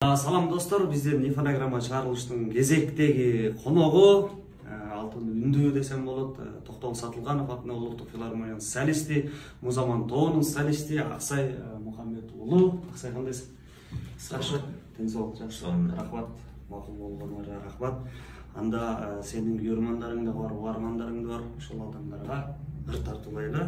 Салам достор, биздин инфограмма чыгарылыштын кезектеги коногу алтын үндүү десем болот. Токтогул Сатылганов атынан улуттук филармониянын солисти, Музаман тоонун солисти Аксай Мухаммед уулу. Аксай кандайсың? Жакшы, тен соолук, жакшы. Рахмат, макул болгоноңорго рахмат. Анда сенин көрөрмандарың да бар, угармандарың да бар. Ошол адамдарга ыр тартуулайлы.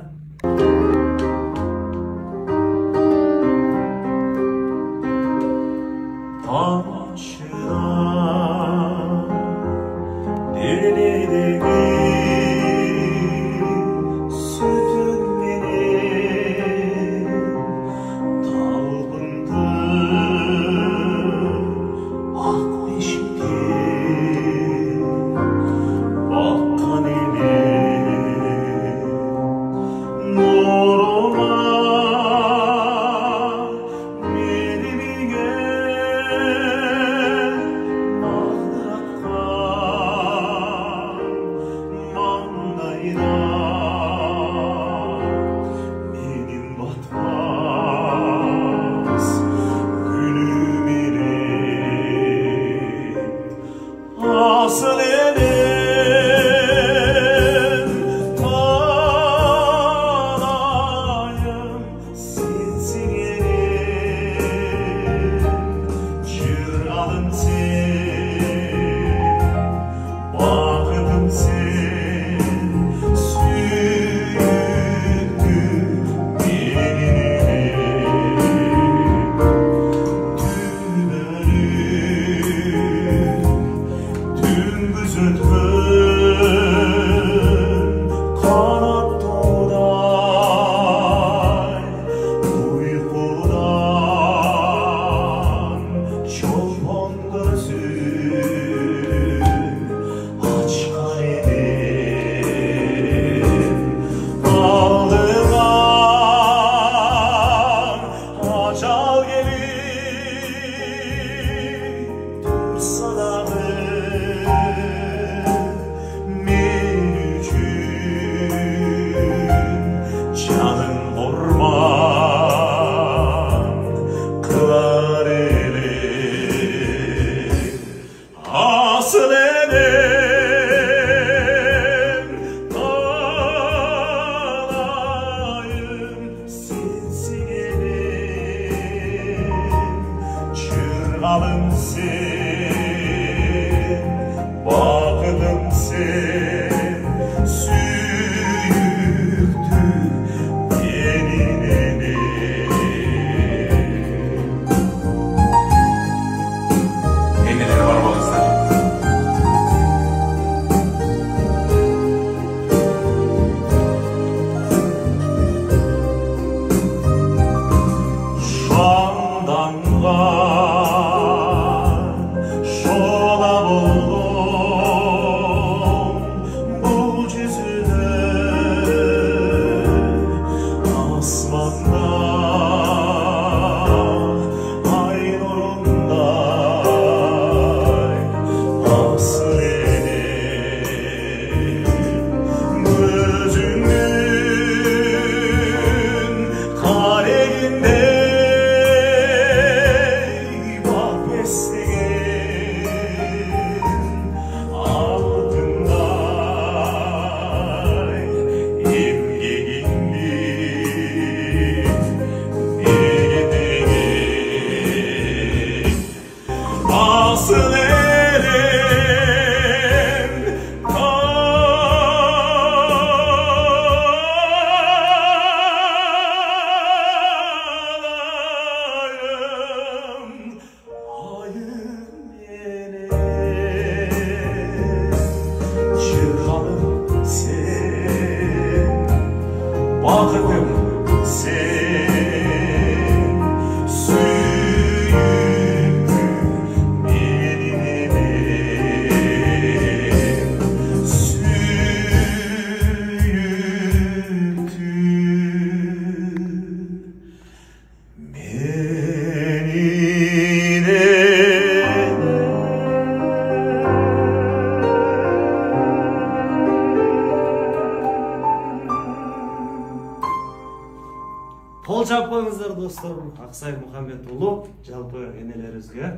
чаппаңыздар достор. Аксай Мухаммед уулу жалпы энелерибизге,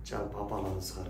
жалпы апаларыбызга